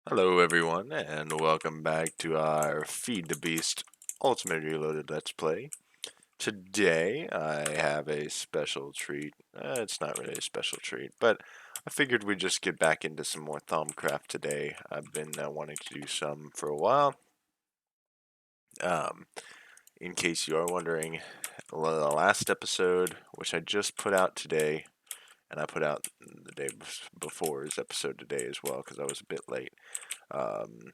Hello everyone, and welcome back to our Feed the Beast Ultimate Reloaded Let's Play. Today, I have a special treat. It's not really a special treat, but I figured we'd just get back into some more Thaumcraft today. I've been wanting to do some for a while. Um, in case you are wondering, the last episode, which I just put out today, and I put out the day before's episode today as well, because I was a bit late. Um,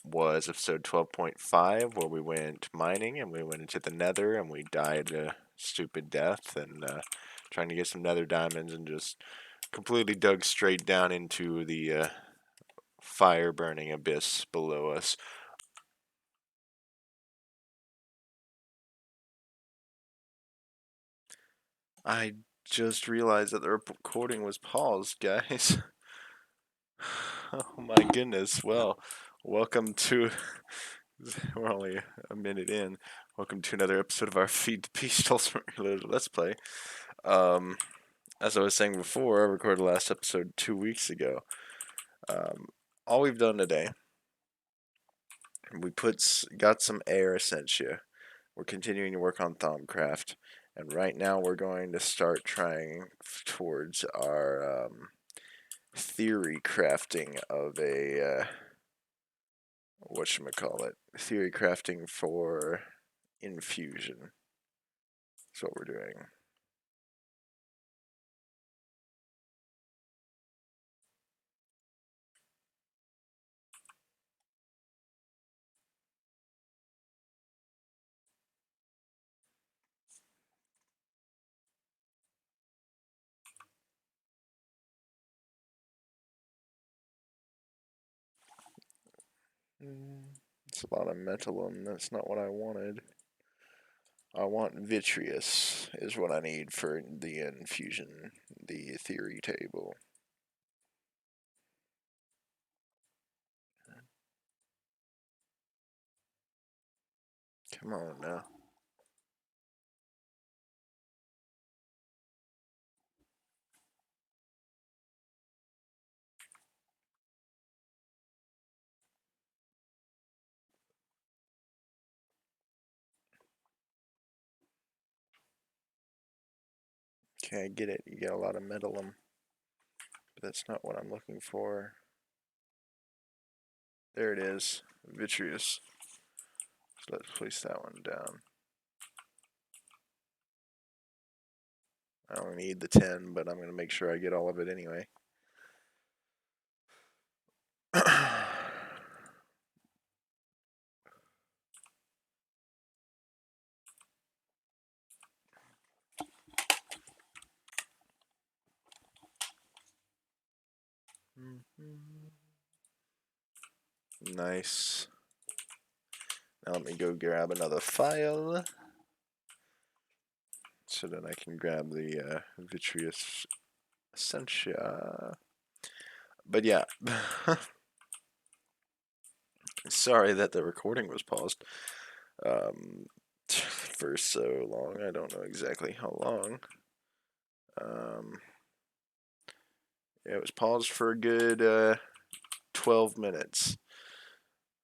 was episode 12.5, where we went mining and we went into the nether and we died a stupid death and trying to get some nether diamonds and just completely dug straight down into the fire burning abyss below us. I just realized that the recording was paused, guys. Oh my goodness. Well, welcome to. We're only a minute in. Welcome to another episode of our Feed the Beast Ultimate Reloaded Let's Play. Um, as I was saying before, I recorded the last episode 2 weeks ago. Um, all we've done today, we got some air essentia. We're continuing to work on Thaumcraft, and right now we're going to start trying towards our theory crafting of a whatchamacallit, theory crafting for infusion. That's what we're doing. It's a lot of metal, and that's not what I wanted. I want vitreous is what I need for the infusion, the theory table. Come on now. Okay, I get it. You get a lot of metal, but that's not what I'm looking for. There it is. Vitreous. So let's place that one down. I don't need the 10, but I'm going to make sure I get all of it anyway. Nice. Now let me go grab another file so that I can grab the vitreous essentia. But yeah. Sorry that the recording was paused for so long. I don't know exactly how long. Yeah, it was paused for a good 12 minutes.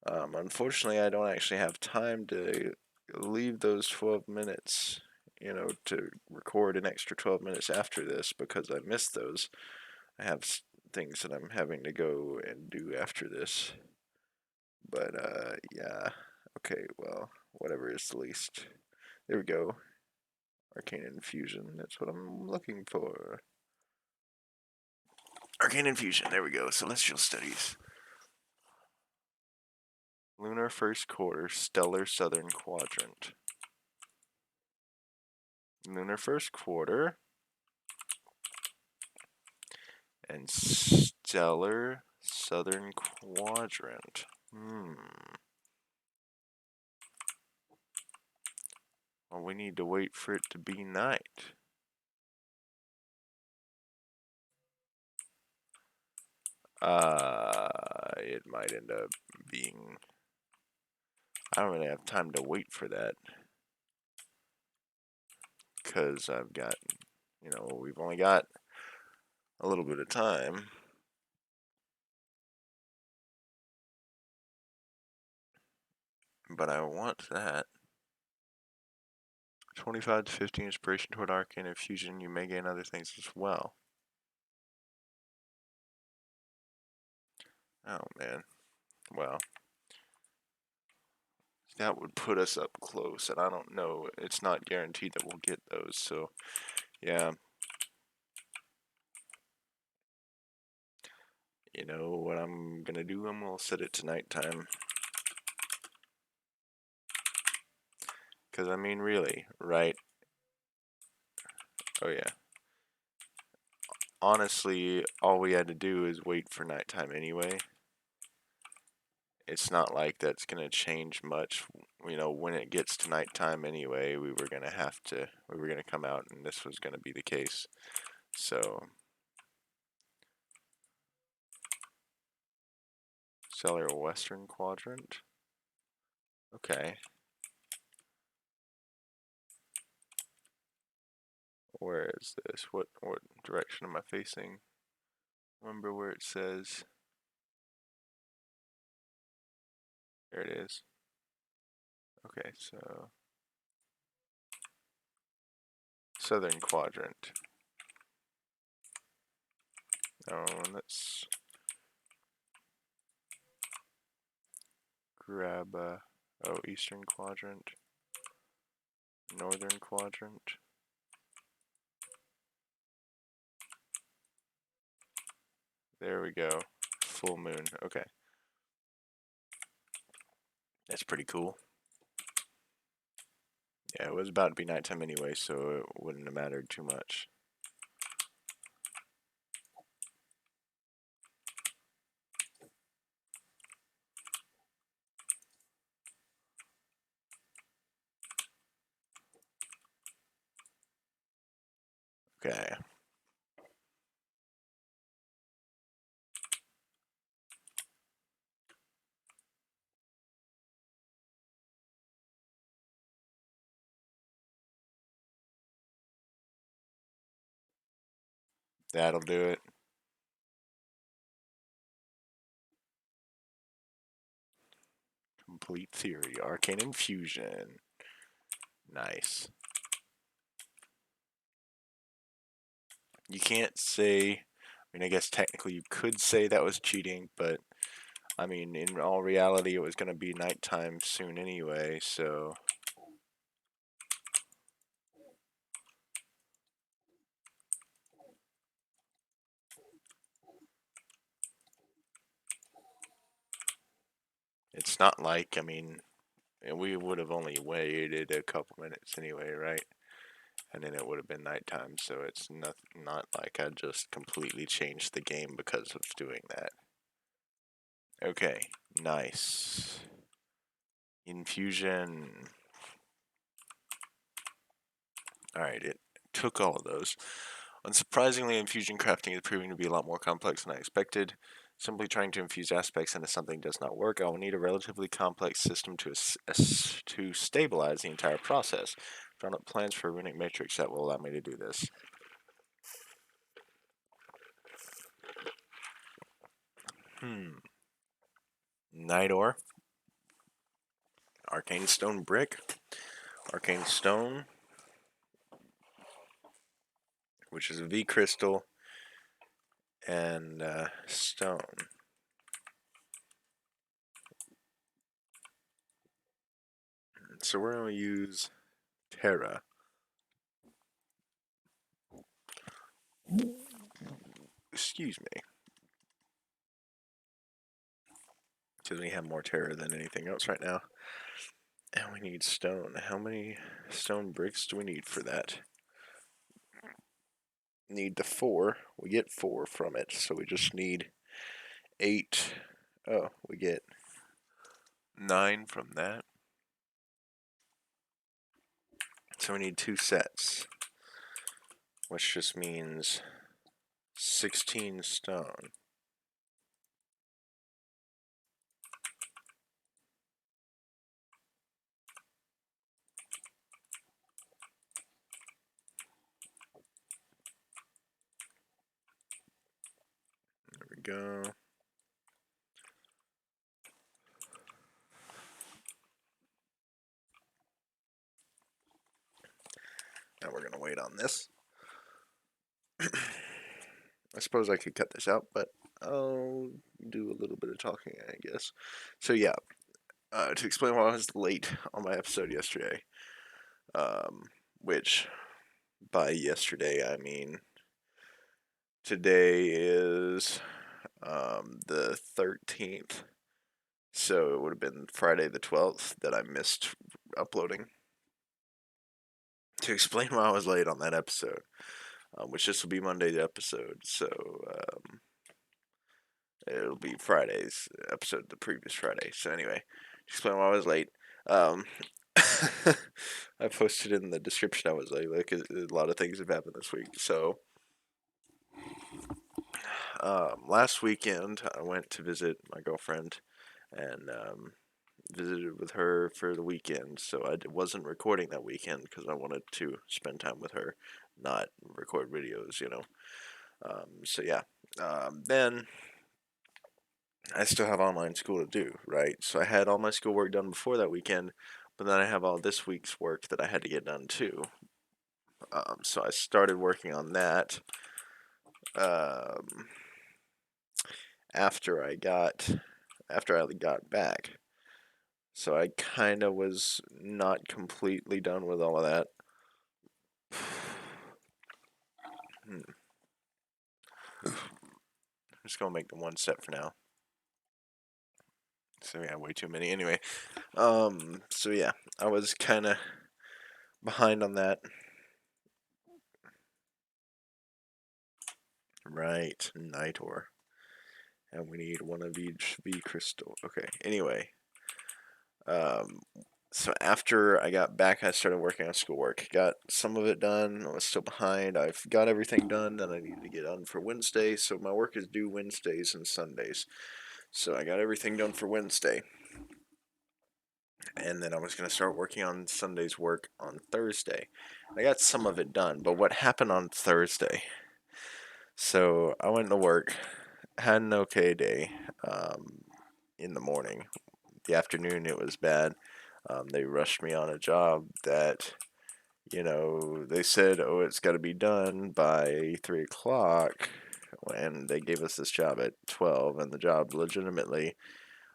Unfortunately, I don't actually have time to leave those 12 minutes, to record an extra 12 minutes after this because I missed those. I have things that I'm having to go and do after this. But, yeah. Okay, well, whatever is the least. There we go. Arcane Infusion. That's what I'm looking for. Arcane Infusion. There we go. Celestial Studies. Lunar First Quarter. Stellar Southern Quadrant. Lunar First Quarter. And Stellar Southern Quadrant. Well, we need to wait for it to be night. It might end up being... I don't really have time to wait for that. Because I've got, we've only got a little bit of time. But I want that. 25 to 50 inspiration toward arcane infusion. You may gain other things as well. Oh man. Well, that would put us up close, and I don't know. It's not guaranteed that we'll get those, so yeah. You know what I'm gonna do? I'm gonna set it to nighttime. Because, I mean, really, right? Oh, yeah. Honestly, all we had to do is wait for nighttime anyway. It's not like that's going to change much. You know, when it gets to nighttime anyway, we were going to come out and this was going to be the case. So, cellar western quadrant. Okay. Where is this? What direction am I facing? Remember where it says? There it is. Okay, so southern quadrant. Oh, let's grab eastern quadrant, northern quadrant. There we go. Full moon. Okay. That's pretty cool. Yeah, it was about to be nighttime anyway, so it wouldn't have mattered too much. Okay. That'll do it. Complete theory. Arcane infusion. Nice. You can't say, I mean, I guess technically you could say that was cheating, but I mean, in all reality, it was going to be nighttime soon anyway, so. It's not like, I mean, we would have only waited a couple minutes anyway, right? And then it would have been nighttime, so it's not like I just completely changed the game because of doing that. Okay, nice. Infusion. Alright, it took all of those. Unsurprisingly, infusion crafting is proving to be a lot more complex than I expected. Simply trying to infuse aspects into something does not work. I will need a relatively complex system to stabilize the entire process. Drawn up plans for a runic matrix that will allow me to do this. Night ore. Arcane stone brick. Arcane stone. Which is a V crystal. And stone. So we're going to use Terra. Excuse me. Because we have more Terra than anything else right now. And we need stone. How many stone bricks do we need for that? Need the 4. We get 4 from it. So we just need 8. Oh, we get 9 from that. So we need 2 sets. Which just means 16 stone. There we go. late on this. I suppose I could cut this out, but I'll do a little bit of talking, I guess. So yeah, to explain why I was late on my episode yesterday, which by yesterday I mean today is the 13th, so it would have been Friday the 12th that I missed uploading. To explain why I was late on that episode, which this will be Monday's episode, so it'll be Friday's episode, the previous Friday. So anyway, to explain why I was late, I posted in the description I was late. Like a lot of things have happened this week. So last weekend I went to visit my girlfriend and visited with her for the weekend. So I wasn't recording that weekend because I wanted to spend time with her, not record videos. So yeah. Then I still have online school to do, right? So I had all my schoolwork done before that weekend, but then I have all this week's work that I had to get done too. So I started working on that um, after I got back. So I kind of was not completely done with all of that. I'm just gonna make the one set for now. So yeah, way too many. Anyway, so yeah, I was kind of behind on that. Right, Nitor. And we need one of each V crystal. Okay, anyway. Um, so after I got back, I started working on schoolwork. Got some of it done. I was still behind. I've got everything done that I needed to get done for Wednesday. So my work is due Wednesdays and Sundays. So I got everything done for Wednesday. And then I was going to start working on Sunday's work on Thursday. I got some of it done. But what happened on Thursday? So I went to work, had an okay day in the morning. The afternoon, it was bad. They rushed me on a job that, they said, oh, it's got to be done by 3 o'clock. And they gave us this job at 12, and the job legitimately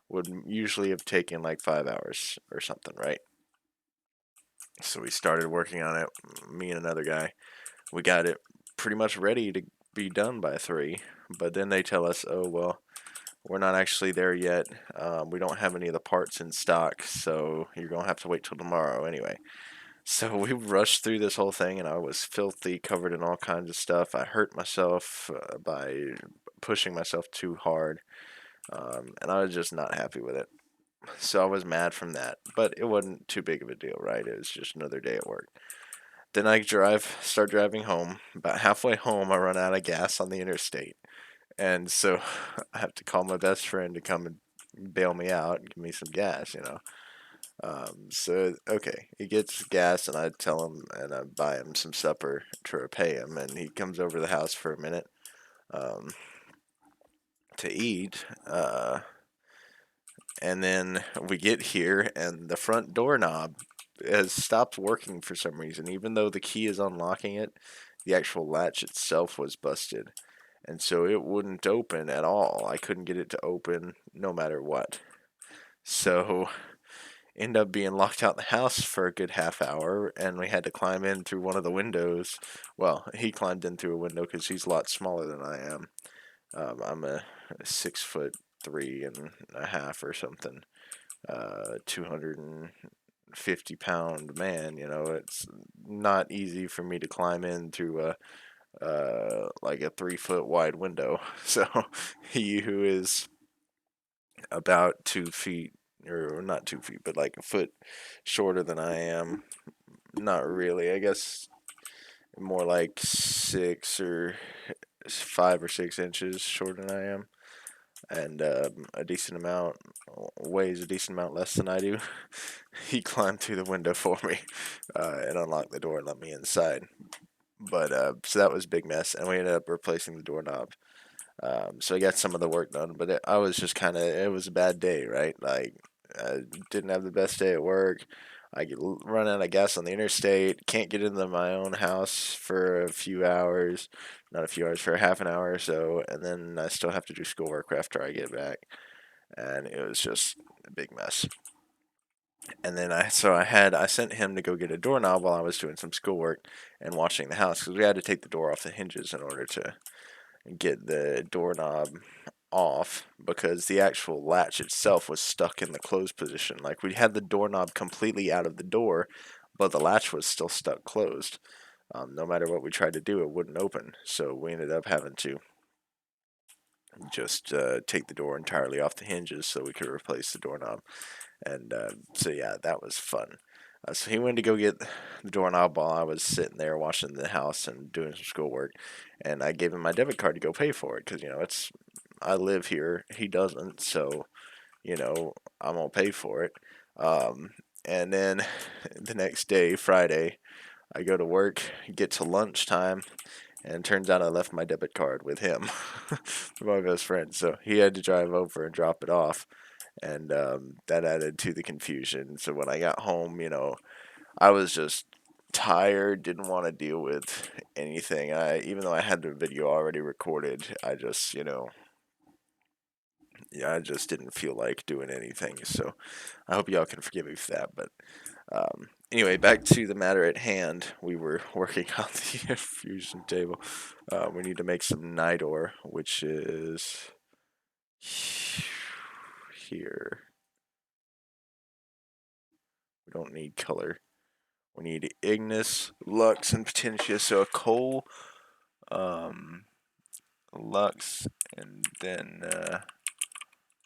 would usually have taken like 5 hours or something, right? So we started working on it, me and another guy. We got it pretty much ready to be done by 3, but then they tell us, oh, well, we're not actually there yet. We don't have any of the parts in stock, so you're going to have to wait till tomorrow anyway. So we rushed through this whole thing, and I was filthy, covered in all kinds of stuff. I hurt myself by pushing myself too hard, and I was just not happy with it. So I was mad from that, but it wasn't too big of a deal, right? It was just another day at work. Then I start driving home. About halfway home, I run out of gas on the interstate. And so I have to call my best friend to come and bail me out and give me some gas. So, okay, he gets gas, and I tell him, and I buy him some supper to repay him, and he comes over to the house for a minute um, to eat. And then we get here, and the front doorknob has stopped working for some reason. Even though the key is unlocking it, the actual latch itself was busted. And so it wouldn't open at all. I couldn't get it to open no matter what. So end up being locked out in the house for a good half hour, and we had to climb in through one of the windows. Well, he climbed in through a window because he's a lot smaller than I am. I'm a 6'3.5" or something. 250-pound man. It's not easy for me to climb in through like a 3-foot wide window. So he who is about 2 feet, or not 2 feet, but like a foot shorter than I am, not really. I guess more like 5 or 6 inches shorter than I am, and weighs a decent amount less than I do. He climbed through the window for me and unlocked the door and let me inside. But so that was a big mess, and we ended up replacing the doorknob. So I got some of the work done, but it was a bad day, right? Like, I didn't have the best day at work. run out of gas on the interstate, can't get into my own house for a few hours, not a few hours, for half an hour or so, and then I still have to do schoolwork after I get back. And it was just a big mess. And then I sent him to go get a doorknob while I was doing some schoolwork and washing the house because we had to take the door off the hinges in order to get the doorknob off because the actual latch itself was stuck in the closed position. Like we had the doorknob completely out of the door, but the latch was still stuck closed. No matter what we tried to do, it wouldn't open. So we ended up having to just take the door entirely off the hinges so we could replace the doorknob. And so yeah, that was fun. So he went to go get the doorknob while I was sitting there watching the house and doing some schoolwork, and I gave him my debit card to go pay for it because I live here, he doesn't, so I'm gonna pay for it. And then the next day, Friday, I go to work, get to lunchtime, and it turns out I left my debit card with him, my best friend. So he had to drive over and drop it off, and that added to the confusion. So when I got home, I was just tired, didn't want to deal with anything. Even though I had the video already recorded, I just didn't feel like doing anything. So I hope y'all can forgive me for that. But anyway, back to the matter at hand. We were working on the infusion table. We need to make some Nidor, which is here. We don't need color. We need Ignis, Lux, and Potentia. So a coal, Lux, and then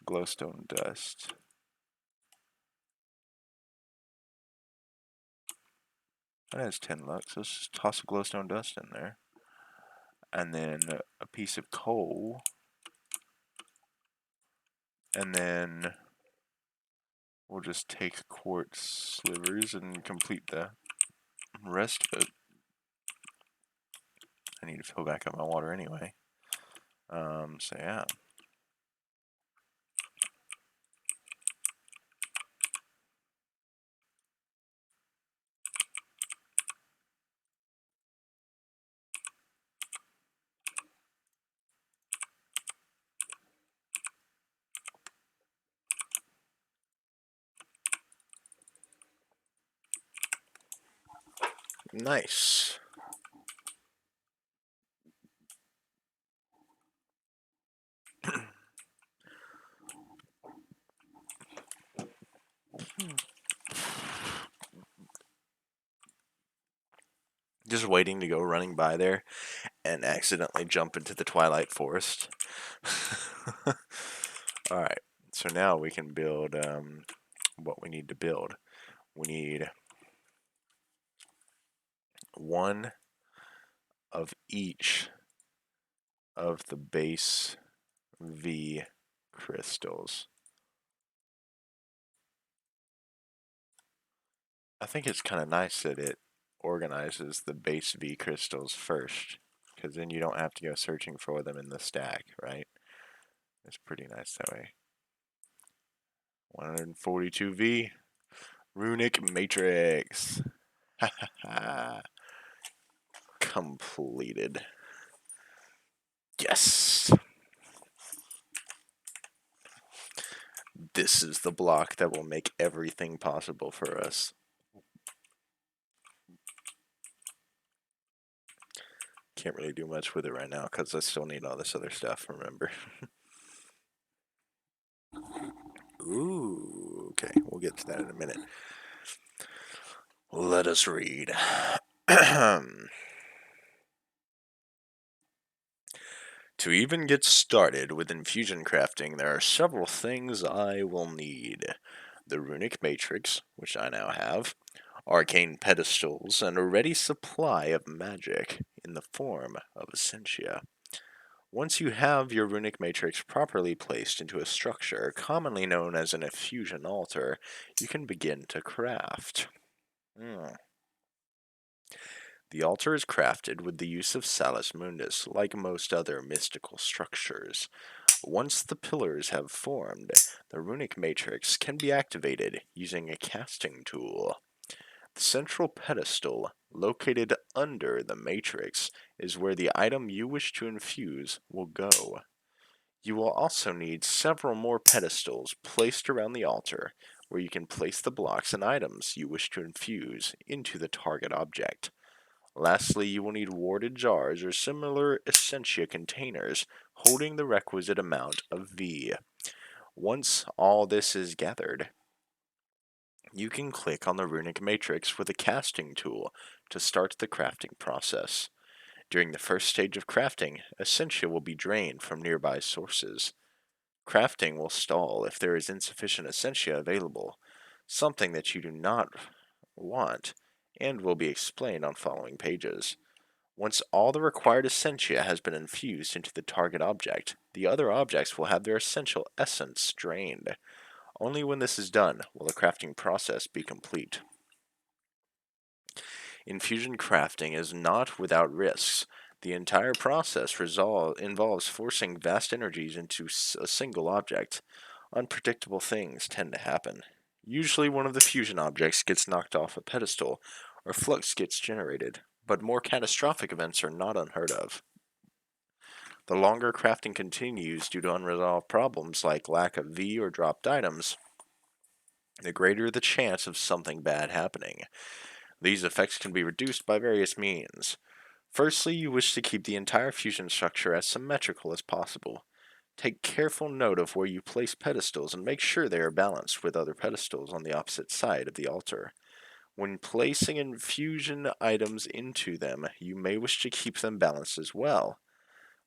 glowstone dust. That has 10 Lux. Let's just toss a glowstone dust in there. And then a piece of coal. And then we'll just take quartz slivers and complete the rest of it. I need to fill back up my water anyway. So yeah. Nice. Just waiting to go running by there and accidentally jump into the Twilight Forest. Alright, so now we can build what we need to build. We need one of each of the base V crystals. I think it's kind of nice that it organizes the base V crystals first, because then you don't have to go searching for them in the stack, right? It's pretty nice that way. 142V Runic Matrix. Completed. Yes. This is the block that will make everything possible for us. Can't really do much with it right now because I still need all this other stuff, remember? Ooh, okay, we'll get to that in a minute. Let us read. To even get started with infusion crafting, there are several things I will need. The runic matrix, which I now have, arcane pedestals, and a ready supply of magic in the form of essentia. Once you have your runic matrix properly placed into a structure, commonly known as an infusion altar, you can begin to craft. The altar is crafted with the use of Salus Mundus, like most other mystical structures. Once the pillars have formed, the runic matrix can be activated using a casting tool. The central pedestal, located under the matrix, is where the item you wish to infuse will go. You will also need several more pedestals placed around the altar, where you can place the blocks and items you wish to infuse into the target object. Lastly, you will need warded jars or similar essentia containers holding the requisite amount of V. Once all this is gathered, you can click on the runic matrix with a casting tool to start the crafting process. During the first stage of crafting, essentia will be drained from nearby sources. Crafting will stall if there is insufficient essentia available, something that you do not want, and will be explained on following pages. Once all the required essentia has been infused into the target object, the other objects will have their essential essence drained. Only when this is done will the crafting process be complete. Infusion crafting is not without risks. The entire process involves forcing vast energies into a single object. Unpredictable things tend to happen. Usually one of the fusion objects gets knocked off a pedestal, or flux gets generated, but more catastrophic events are not unheard of. The longer crafting continues due to unresolved problems like lack of V or dropped items, the greater the chance of something bad happening. These effects can be reduced by various means. Firstly, you wish to keep the entire fusion structure as symmetrical as possible. Take careful note of where you place pedestals and make sure they are balanced with other pedestals on the opposite side of the altar. When placing infusion items into them, you may wish to keep them balanced as well.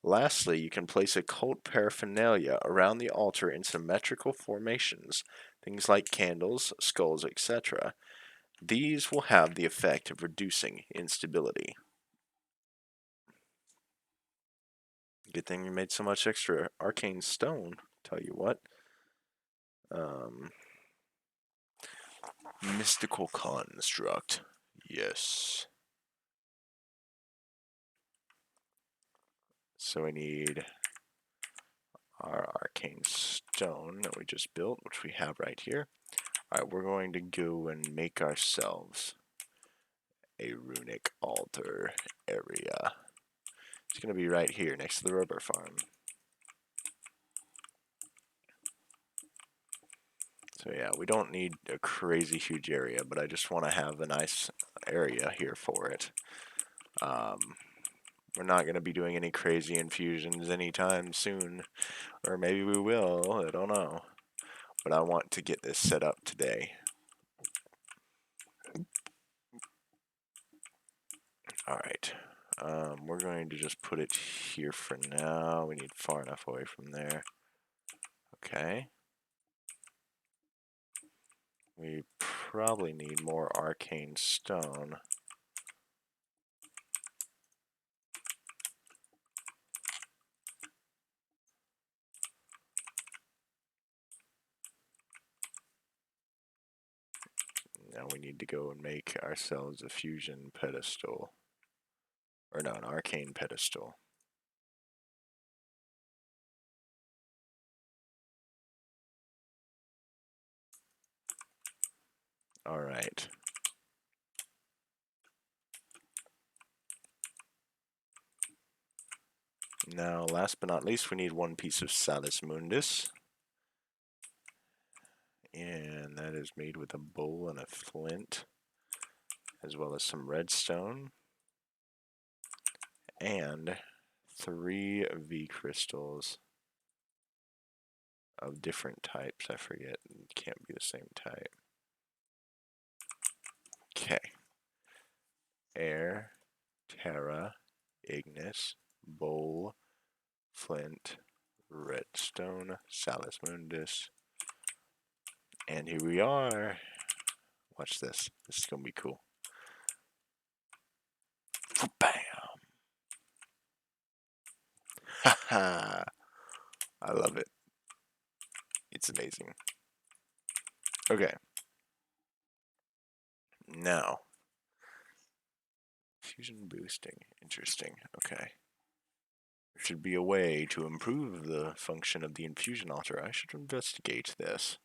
Lastly, you can place occult paraphernalia around the altar in symmetrical formations, things like candles, skulls, etc. These will have the effect of reducing instability. Good thing you made so much extra arcane stone, tell you what. Mystical construct. Yes. So we need our arcane stone that we just built, which we have right here. Alright, we're going to go and make ourselves a runic altar area. It's going to be right here next to the rubber farm. So yeah, we don't need a crazy huge area, but I just want to have a nice area here for it. We're not going to be doing any crazy infusions anytime soon, or maybe we will, I don't know. But I want to get this set up today. Alright, we're going to just put it here for now. We need far enough away from there. Okay. We probably need more arcane stone. Now we need to go and make ourselves a fusion pedestal. Or no, an arcane pedestal. Alright. Now, last but not least, we need one piece of Salus Mundus. And that is made with a bowl and a flint, as well as some redstone. And 3 V crystals of different types. I forget. It can't be the same type. Okay. Air, Terra, Ignis, Bowl, Flint, Redstone, Salus Mundus. And here we are. Watch this. This is going to be cool. Bam! Haha! I love it. It's amazing. Okay. Now, fusion boosting. Interesting. Okay. There should be a way to improve the function of the infusion altar. I should investigate this.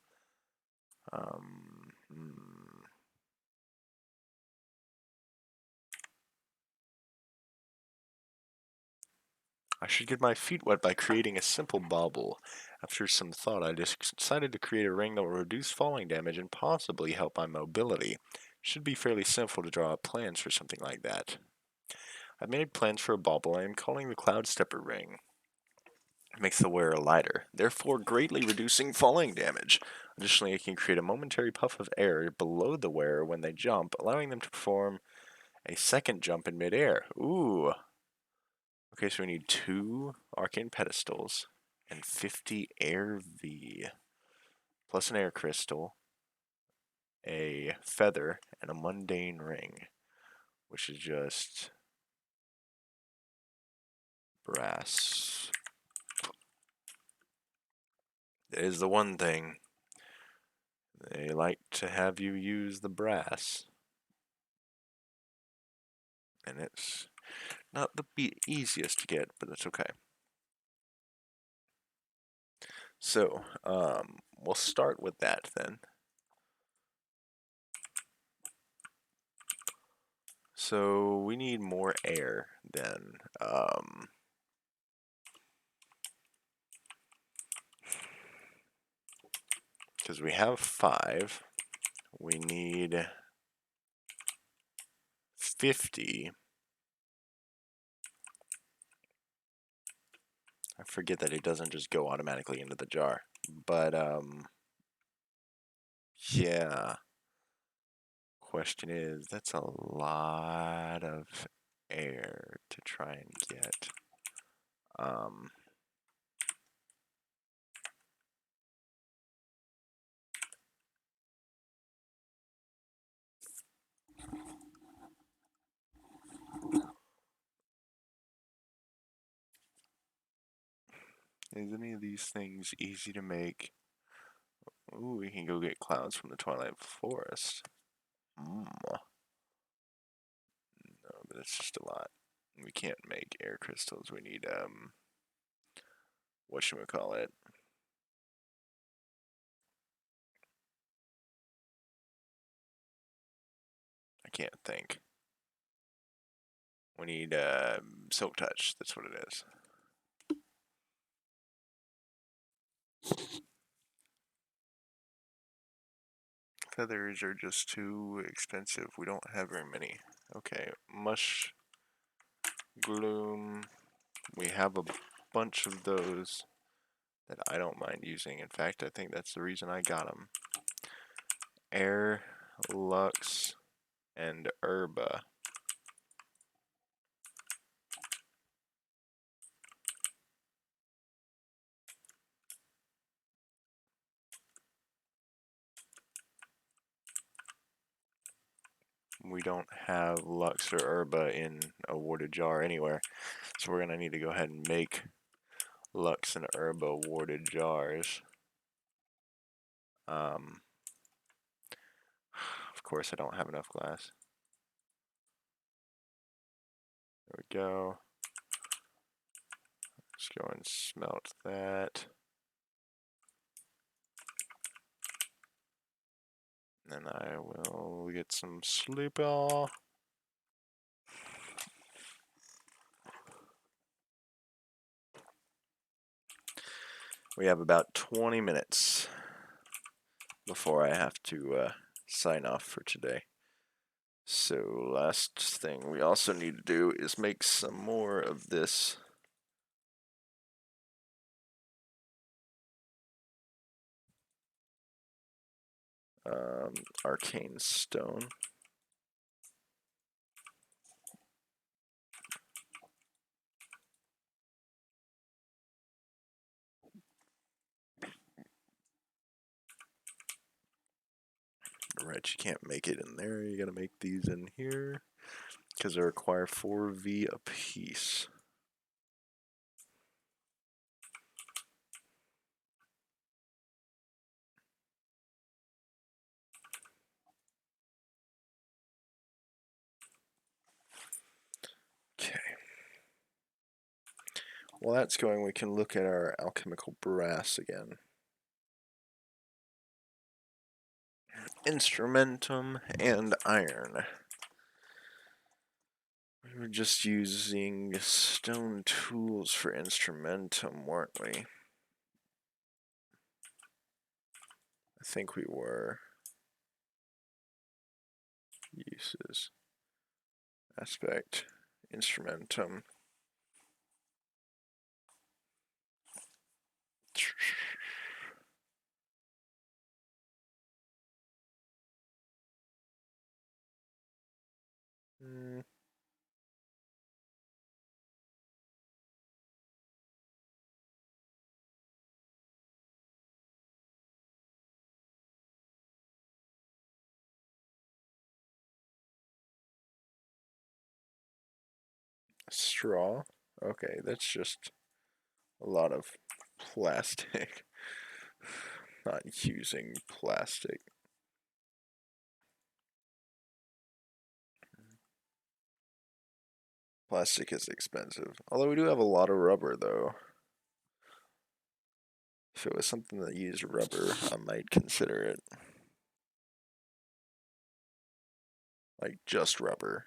I should get my feet wet by creating a simple bauble. After some thought, I decided to create a ring that will reduce falling damage and possibly help my mobility. Should be fairly simple to draw up plans for something like that. I've made plans for a bauble I am calling the Cloud Stepper ring. It makes the wearer lighter, therefore greatly reducing falling damage. Additionally, it can create a momentary puff of air below the wearer when they jump, allowing them to perform a second jump in midair. Ooh. Okay, so we need 2 arcane pedestals and 50 air V, plus an air crystal, a feather, and a mundane ring, which is just brass. That is the one thing. They like to have you use the brass. And it's not the easiest to get, but that's okay. So, we'll start with that then. So, we need more air then. Because we have 5. We need 50. I forget that it doesn't just go automatically into the jar. But, yeah. Question is, that's a lot of air to try and get. Is any of these things easy to make? Ooh, we can go get clouds from the Twilight Forest. No, but it's just a lot. We can't make air crystals. We need, whatchamacallit. I can't think. We need, Silk Touch. That's what it is. Feathers are just too expensive. We don't have very many. Okay, Mush Gloom. We have a bunch of those that I don't mind using. In fact, I think that's the reason I got them. Air, Lux, and Herba. We don't have Lux or Herba in a warded jar anywhere, so we're going to need to go ahead and make Lux and Herba warded jars. Of course, I don't have enough glass. There we go. Let's go and smelt that. Then I will get some sleeper. We have about 20 minutes before I have to sign off for today. So last thing we also need to do is make some more of this arcane stone. Right, you can't make it in there. You gotta make these in here because they require 4V a piece. Okay. While that's going, we can look at our alchemical brass again. Instrumentum and iron. We were just using stone tools for instrumentum, weren't we? I think we were. Uses. Aspect. Instrumentum. Straw. Okay, that's just a lot of plastic. Not using plastic. Plastic is expensive. Although we do have a lot of rubber, though. If it was something that used rubber, I might consider it. Like just rubber.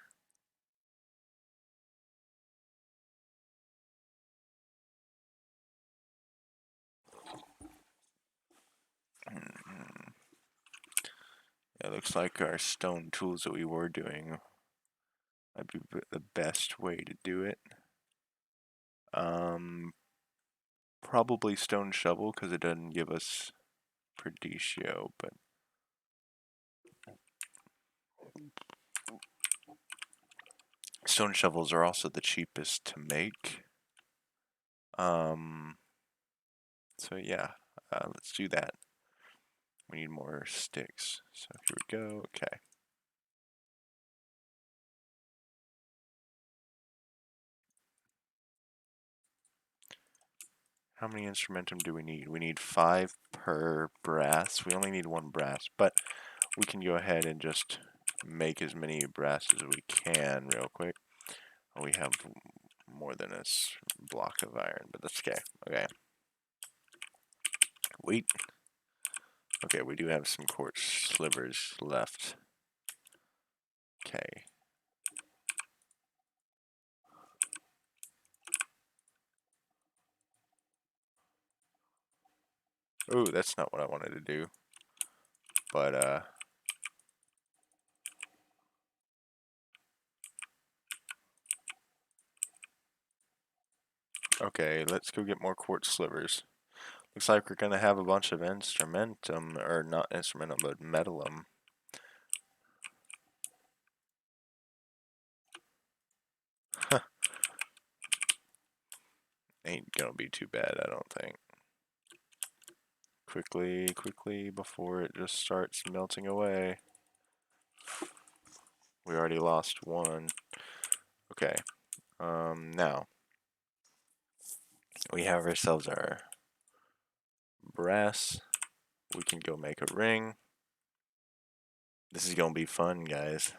It looks like our stone tools that we were doing might be the best way to do it. Probably stone shovel because it doesn't give us Perditio, but stone shovels are also the cheapest to make. So yeah, let's do that. We need more sticks. So here we go. Okay. How many instrumentum do we need? We need 5 per brass. We only need 1 brass, but we can go ahead and just make as many brass as we can real quick. We have more than a block of iron, but that's okay. Okay. Wait. Okay, we do have some quartz slivers left. Okay. Oh, that's not what I wanted to do. But, okay, let's go get more quartz slivers. Looks like we're gonna have a bunch of instrumentum, or not instrumentum, but metallum. Huh. Ain't gonna be too bad, I don't think. Quickly, quickly, before it just starts melting away. We already lost 1. Okay. Now. We have ourselves our brass. We can go make a ring. This is gonna be fun, guys.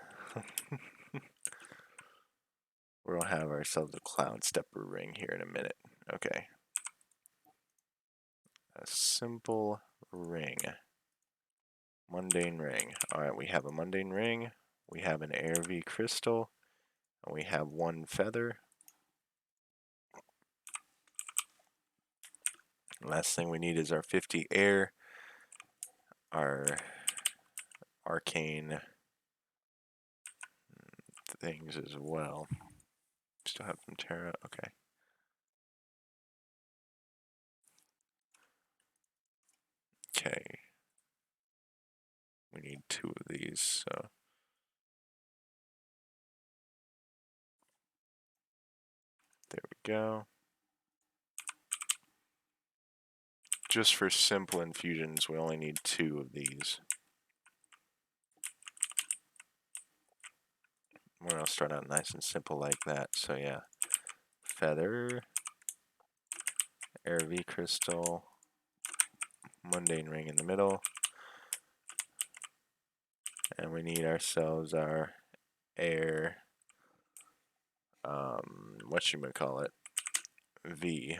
We're gonna have ourselves a cloud stepper ring here in a minute. Okay. A simple ring. Mundane ring. Alright, we have a mundane ring. We have an ARV crystal. And we have 1 feather. Last thing we need is our 50 air. Our arcane things as well. Still have some Terra. Okay. Okay. We need 2 of these, so. There we go. Just for simple infusions, we only need 2 of these. We're gonna start out nice and simple like that, so yeah. Feather, ARV crystal, mundane ring in the middle, and we need ourselves our air, whatchamacallit, V.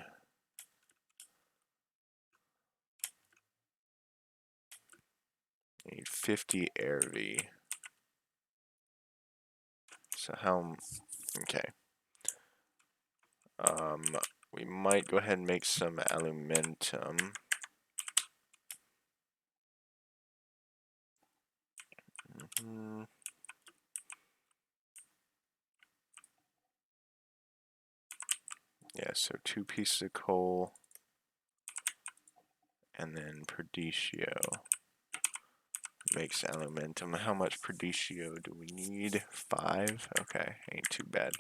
We need 50 air V. So how Okay. We might go ahead and make some aluminum. Yeah, so 2 pieces of coal, and then Perdicio makes aluminum. How much Perdicio do we need? 5? Okay, ain't too bad.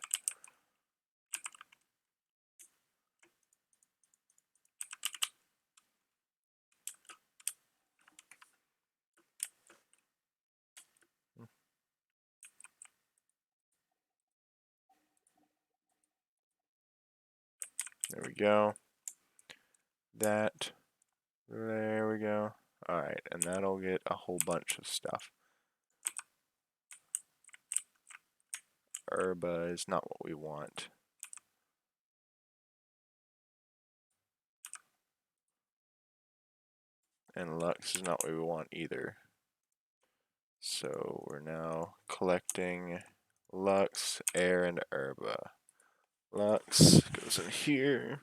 There we go. There we go. Alright, and that'll get a whole bunch of stuff. Herba is not what we want. And Lux is not what we want either. So we're now collecting Lux, Air, and Herba. Lux goes in here.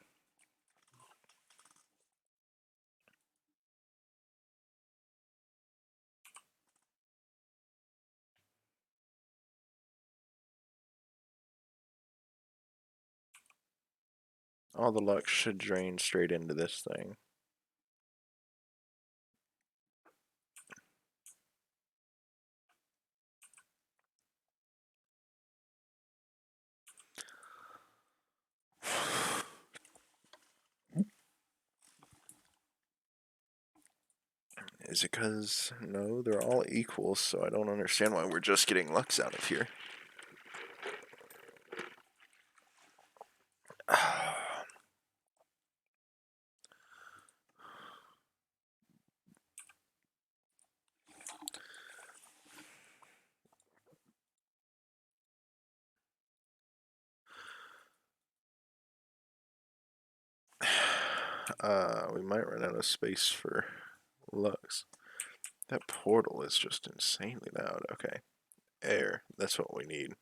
All the Lux should drain straight into this thing. Is it because, no, they're all equal, so I don't understand why we're just getting Lux out of here. We might run out of space for Lux. That portal is just insanely loud. Okay. Air, that's what we need.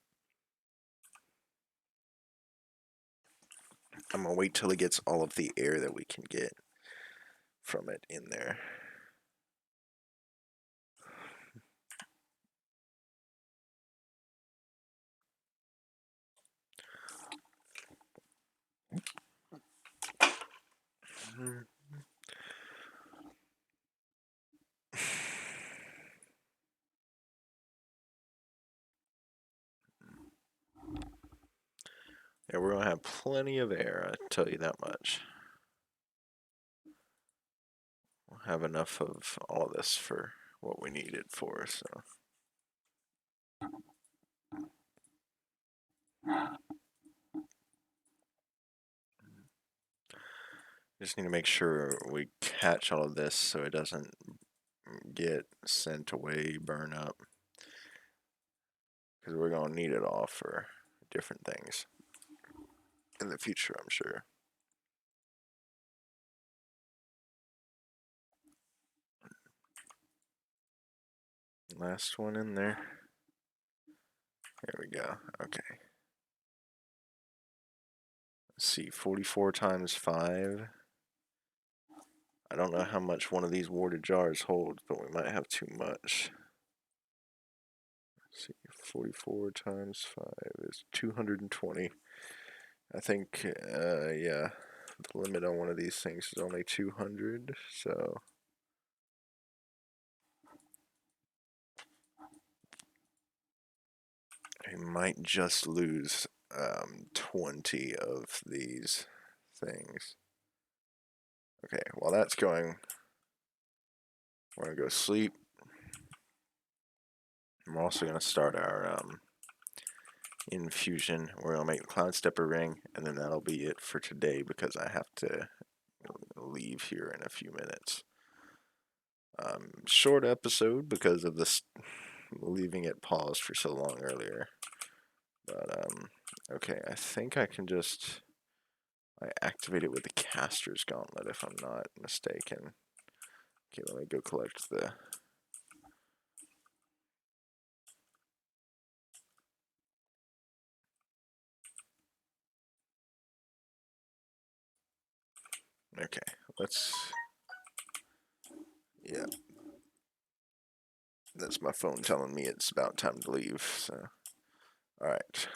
I'm gonna wait till it gets all of the air that we can get from it in there. Yeah, we're gonna have plenty of air, I tell you that much. We'll have enough of all of this for what we need it for, so. Just need to make sure we catch all of this so it doesn't get sent away, burn up. Because we're going to need it all for different things in the future, I'm sure. Last one in there. There we go. Okay. Let's see, 44 times 5. I don't know how much one of these warded jars holds, but we might have too much. Let's see, 44 times 5 is 220. I think, yeah, the limit on one of these things is only 200, so. I might just lose 20 of these things. Okay, while that's going, we're going to go sleep. We're also going to start our infusion. We're going to make the Cloud Stepper ring, and then that'll be it for today because I have to leave here in a few minutes. Short episode because of this leaving it paused for so long earlier. But, okay, I think I can just... I activate it with the Caster's Gauntlet if I'm not mistaken. Okay, let me go collect the... Okay, let's... Yeah. That's my phone telling me it's about time to leave, so... Alright.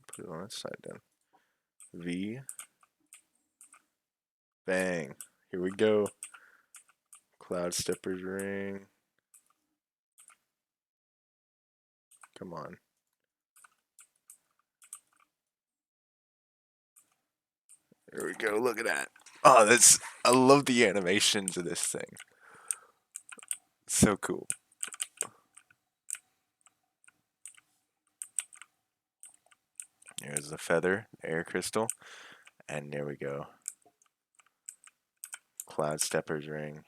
Put it on its side then. V. Bang. Here we go. Cloud Stepper's ring. Come on. There we go. Look at that. Oh, that's... I love the animations of this thing. So cool. Here's the feather, air crystal, and there we go. Cloud Stepper's ring.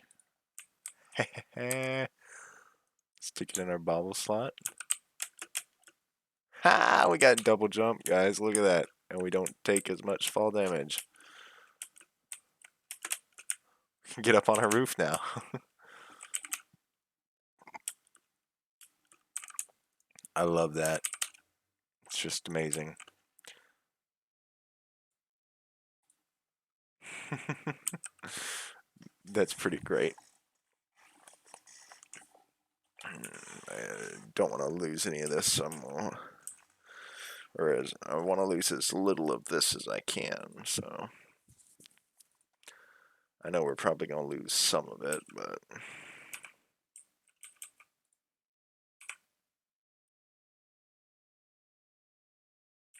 Stick it in our bobble slot. Ha! We got double jump, guys. Look at that. And we don't take as much fall damage. Get up on our roof now. I love that. It's just amazing. That's pretty great. I don't want to lose any of this. I want to lose as little of this as I can. So I know we're probably going to lose some of it, but...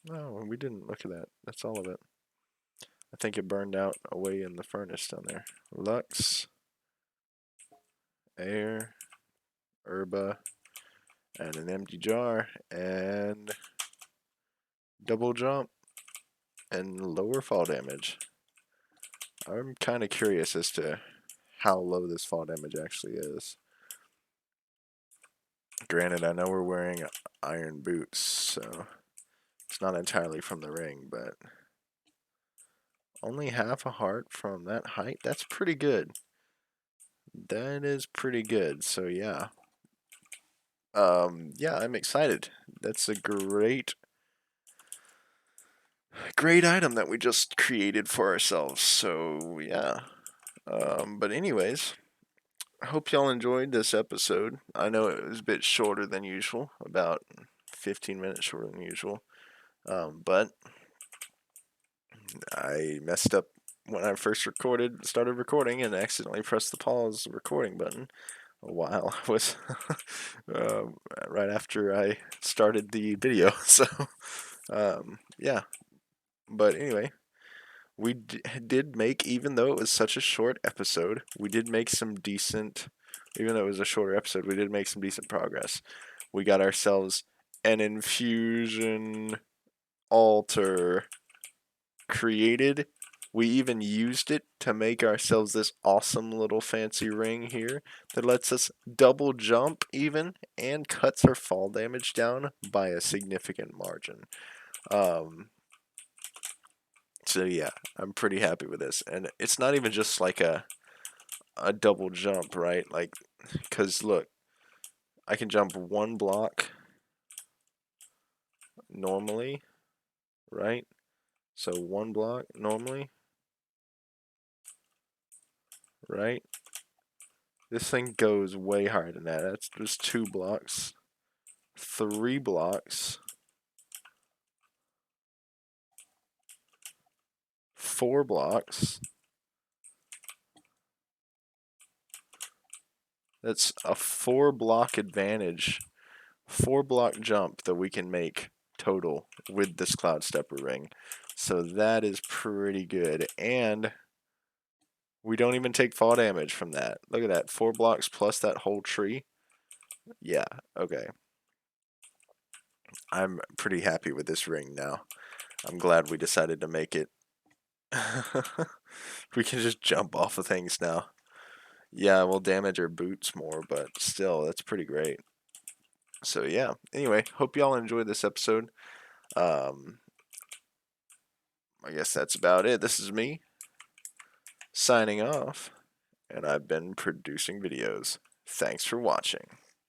No, we didn't. Look at that. That's all of it. I think it burned out away in the furnace down there. Lux, air, herba, and an empty jar, and double jump, and lower fall damage. I'm kind of curious as to how low this fall damage actually is. Granted, I know we're wearing iron boots, so it's not entirely from the ring, but only half a heart from that height? That's pretty good. That is pretty good, so yeah. Yeah, I'm excited. That's a great item that we just created for ourselves, so yeah. But anyways, I hope y'all enjoyed this episode. I know it was a bit shorter than usual, about 15 minutes shorter than usual. But I messed up when I first started recording, and accidentally pressed the pause recording button while I was right after I started the video. So yeah. But anyway, we did make, even though it was such a short episode, we did make some decent. Even though it was a shorter episode, we did make some decent progress. We got ourselves an infusion altar created. We even used it to make ourselves this awesome little fancy ring here that lets us double jump even and cuts our fall damage down by a significant margin. So yeah, I'm pretty happy with this. And it's not even just like a double jump, right? Like, because look, I can jump one block normally, right? So one block normally, right? This thing goes way higher than that. That's just 2 blocks, 3 blocks, 4 blocks. That's a 4 block advantage, 4 block jump that we can make total with this Cloud Stepper ring. So that is pretty good. And we don't even take fall damage from that. Look at that, 4 blocks plus that whole tree. Yeah, okay. I'm pretty happy with this ring now. I'm glad we decided to make it. We can just jump off of things now. Yeah, we'll damage our boots more, but still, that's pretty great. So yeah, anyway, hope y'all enjoyed this episode. I guess that's about it. This is me signing off, and I've been producing videos. Thanks for watching.